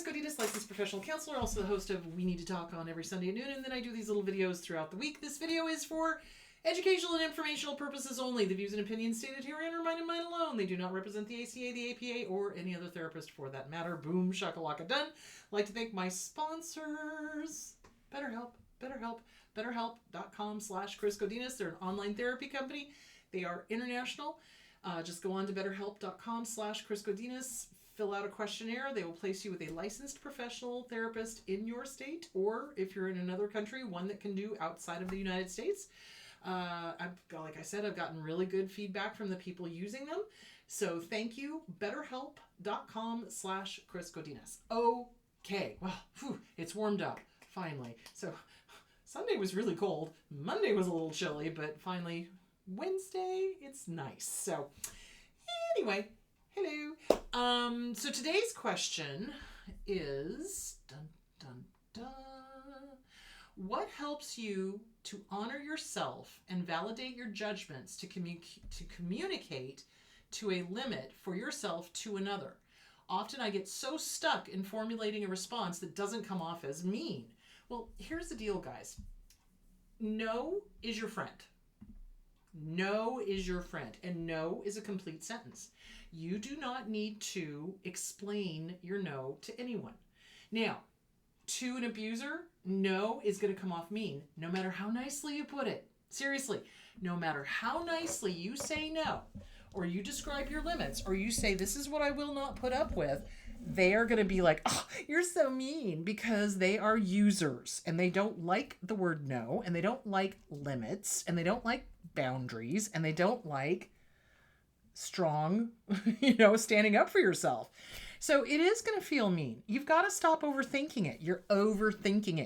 Godinez, licensed professional counselor, also the host of We Need to Talk on every Sunday at noon, and then I do these little videos throughout the week. This video is for educational and informational purposes only. The views and opinions stated herein are mine and mine alone. They do not represent the ACA, the APA, or any other therapist for that matter. Boom, shakalaka done. I'd like to thank my sponsors. BetterHelp. BetterHelp.com/Chris Godinez. They're an online therapy company. They are international. Just go on to BetterHelp.com/Chris Godinez. Fill out a questionnaire. They will place you with a licensed professional therapist in your state, or if you're in another country, one that can do outside of the United States. Like I said, I've gotten really good feedback from the people using them. So thank you. BetterHelp.com/Chris Godinez. Okay. Well, it's warmed up finally. So Sunday was really cold. Monday was a little chilly, but finally Wednesday, it's nice. So anyway, hello. So today's question is, what helps you to honor yourself and validate your judgments to communicate to a limit for yourself to another? Often I get so stuck in formulating a response that doesn't come off as mean. Well, here's the deal, guys. No is your friend. No is your friend. And no is a complete sentence. You do not need to explain your no to anyone. Now, to an abuser, no is going to come off mean, no matter how nicely you put it. Seriously, no matter how nicely you say no, or you describe your limits, or you say, this is what I will not put up with, they are going to be like, oh, you're so mean, because they are users and they don't like the word no, and they don't like limits, and they don't like boundaries, and they don't like strong, standing up for yourself. So it is going to feel mean. You've got to stop overthinking it. You're overthinking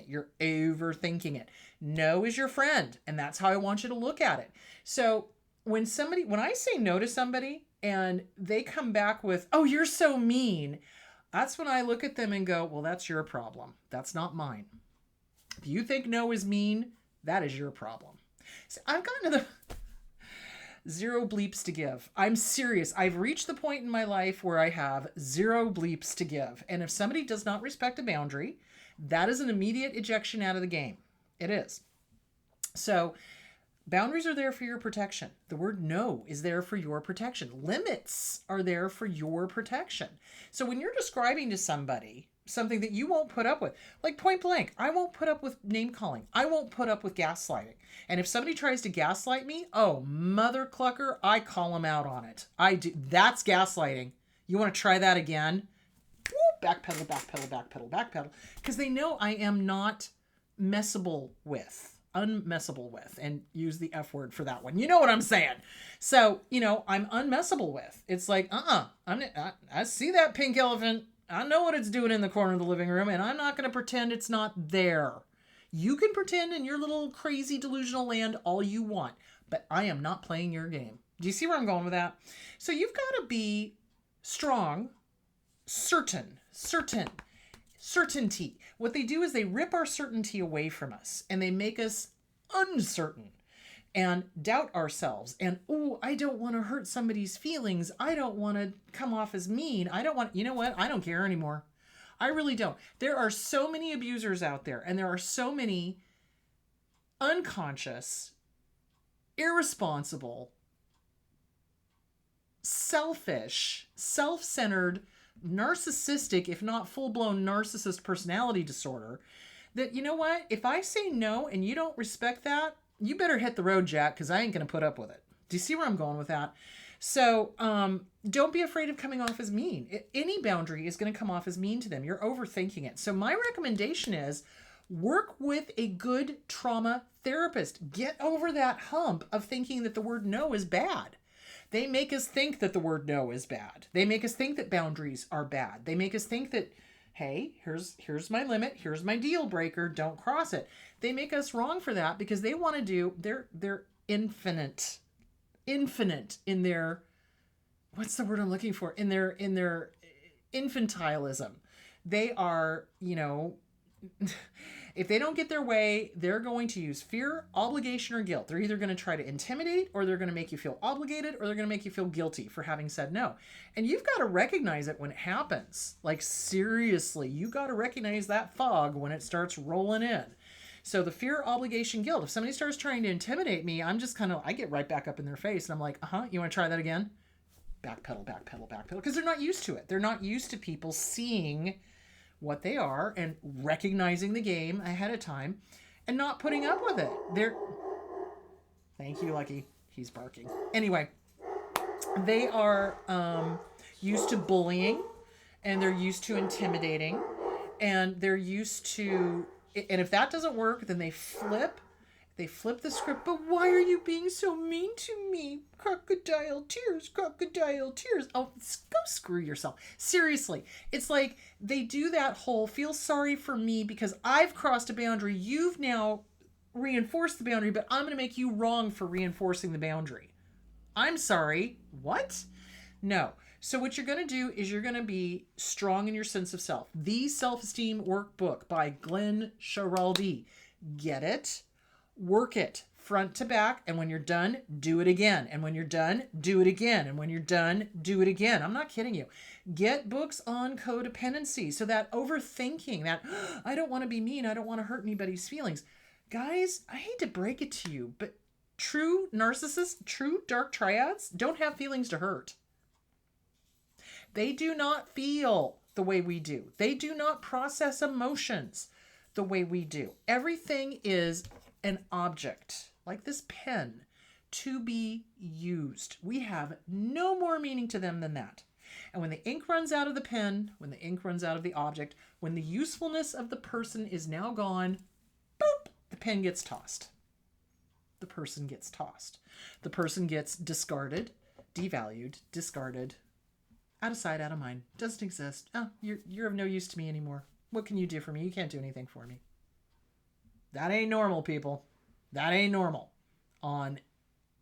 it. No is your friend. And that's how I want you to look at it. So when I say no to somebody and they come back with, oh, you're so mean, that's when I look at them and go, well, that's your problem. That's not mine. If you think no is mean, that is your problem. So I've gotten to the zero bleeps to give. I'm serious. I've reached the point in my life where I have zero bleeps to give. And if somebody does not respect a boundary, that is an immediate ejection out of the game. It is. So boundaries are there for your protection. The word no is there for your protection. Limits are there for your protection. So when you're describing to somebody something that you won't put up with, like point blank, I won't put up with name calling. I won't put up with gaslighting. And if somebody tries to gaslight me, oh, mother clucker, I call them out on it. I do. That's gaslighting. You want to try that again? Woo, backpedal. Because they know I am not unmessable with, and use the F word for that one. You know what I'm saying? So, I'm unmessable with. It's like, I see that pink elephant. I know what it's doing in the corner of the living room, and I'm not going to pretend it's not there. You can pretend in your little crazy delusional land all you want, but I am not playing your game. Do you see where I'm going with that? So you've got to be strong, certainty. What they do is they rip our certainty away from us, and they make us uncertain and doubt ourselves. And, I don't want to hurt somebody's feelings. I don't want to come off as mean. You know what? I don't care anymore. I really don't. There are so many abusers out there, and there are so many unconscious, irresponsible, selfish, self-centered, narcissistic, if not full-blown narcissist personality disorder, that, you know what? If I say no and you don't respect that, you better hit the road, Jack, because I ain't going to put up with it. Do you see where I'm going with that? So don't be afraid of coming off as mean. Any boundary is going to come off as mean to them. You're overthinking it. So my recommendation is work with a good trauma therapist. Get over that hump of thinking that the word no is bad. They make us think that the word no is bad. They make us think that boundaries are bad. They make us think that, hey, here's my limit. Here's my deal breaker. Don't cross it. They make us wrong for that because they want to do, they're infinite in their, what's the word I'm looking for? In their infantilism. They are, If they don't get their way, they're going to use fear, obligation, or guilt. They're either going to try to intimidate, or they're going to make you feel obligated, or they're going to make you feel guilty for having said no. And you've got to recognize it when it happens. Like, seriously, you got to recognize that fog when it starts rolling in. So the fear, obligation, guilt. If somebody starts trying to intimidate me, I'm just kind of, I get right back up in their face and I'm like, you want to try that again? Backpedal, backpedal, backpedal. Because they're not used to it. They're not used to people seeing what they are and recognizing the game ahead of time and not putting up with it. Thank you, Lucky. He's barking. Anyway, they are used to bullying, and they're used to intimidating, and they're used to, and if that doesn't work, then they flip the script. But why are you being so mean to me? Crocodile tears, crocodile tears. Oh, go screw yourself. Seriously. It's like they do that whole feel sorry for me because I've crossed a boundary. You've now reinforced the boundary, but I'm going to make you wrong for reinforcing the boundary. I'm sorry. What? No. So what you're going to do is you're going to be strong in your sense of self. The Self-Esteem Workbook by Glenn Schiraldi. Get it? Work it front to back. And when you're done, do it again. And when you're done, do it again. And when you're done, do it again. I'm not kidding you. Get books on codependency. So that overthinking, that I don't want to be mean. I don't want to hurt anybody's feelings. Guys, I hate to break it to you, but true narcissists, true dark triads don't have feelings to hurt. They do not feel the way we do. They do not process emotions the way we do. Everything is an object, like this pen, to be used. We have no more meaning to them than that. And when the ink runs out of the pen, when the ink runs out of the object, when the usefulness of the person is now gone, boop, the pen gets tossed. The person gets tossed. The person gets discarded, devalued, discarded, out of sight, out of mind. Doesn't exist. Oh, you're of no use to me anymore. What can you do for me? You can't do anything for me. That ain't normal, people. That ain't normal on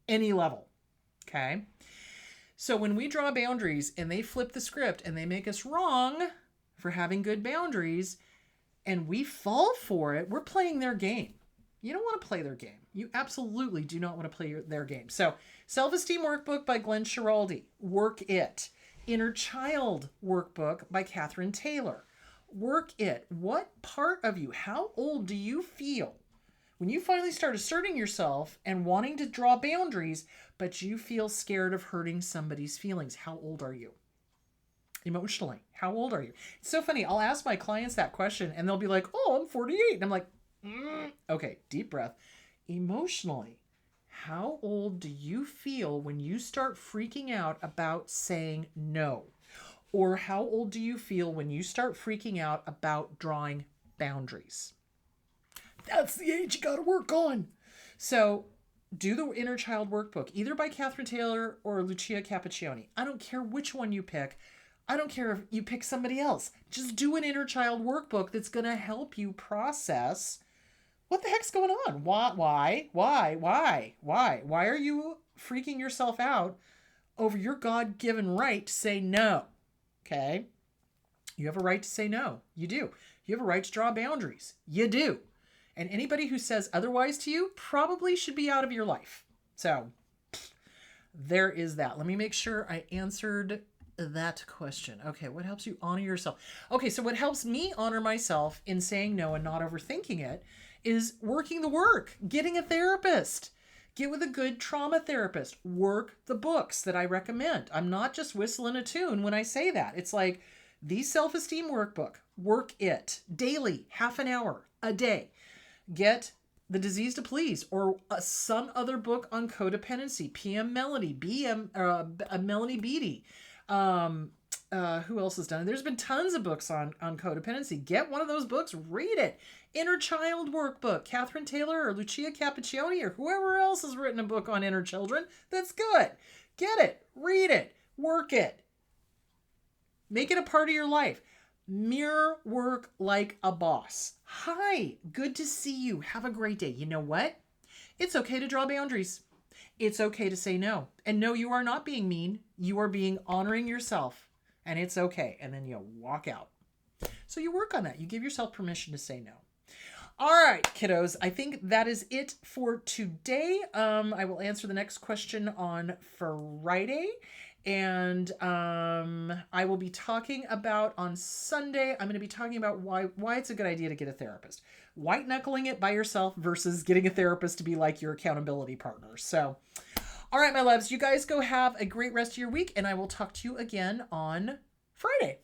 any level. Okay? So when we draw boundaries and they flip the script and they make us wrong for having good boundaries and we fall for it, we're playing their game. You don't want to play their game. You absolutely do not want to play their game. So Self-Esteem Workbook by Glenn Schiraldi. Work it. Inner Child Workbook by Catherine Taylor. Work it. What part of you, how old do you feel when you finally start asserting yourself and wanting to draw boundaries, but you feel scared of hurting somebody's feelings? How old are you? Emotionally, how old are you? It's so funny. I'll ask my clients that question and they'll be like, oh, I'm 48. And I'm like, okay, deep breath. Emotionally, how old do you feel when you start freaking out about saying no? Or how old do you feel when you start freaking out about drawing boundaries? That's the age you got to work on. So do the Inner Child Workbook, either by Catherine Taylor or Lucia Cappuccioni. I don't care which one you pick. I don't care if you pick somebody else. Just do an Inner Child Workbook that's going to help you process what the heck's going on. Why are you freaking yourself out over your God-given right to say no? Okay? You have a right to say no. You do. You have a right to draw boundaries. You do. And anybody who says otherwise to you probably should be out of your life. So there is that. Let me make sure I answered that question. Okay, what helps you honor yourself? Okay, so what helps me honor myself in saying no and not overthinking it is working the work, getting a therapist. Get with a good trauma therapist. Work the books that I recommend. I'm not just whistling a tune when I say that. It's like the Self-Esteem Workbook. Work it daily, half an hour a day. Get The Disease to Please or some other book on codependency. PM Melanie, Melanie Beattie. Who else has done it? There's been tons of books on codependency. Get one of those books, read it. Inner Child Workbook, Catherine Taylor or Lucia Cappuccioni or whoever else has written a book on inner children. That's good. Get it, read it, work it. Make it a part of your life. Mirror work like a boss. Hi, good to see you. Have a great day. You know what? It's okay to draw boundaries. It's okay to say no. And no, you are not being mean. You are being honoring yourself. And it's okay. And then you walk out. So you work on that. You give yourself permission to say no. All right, kiddos. I think that is it for today. I will answer the next question on Friday. And I will be talking about on Sunday, I'm going to be talking about why it's a good idea to get a therapist. White knuckling it by yourself versus getting a therapist to be like your accountability partner. So, all right, my loves, you guys go have a great rest of your week, and I will talk to you again on Friday.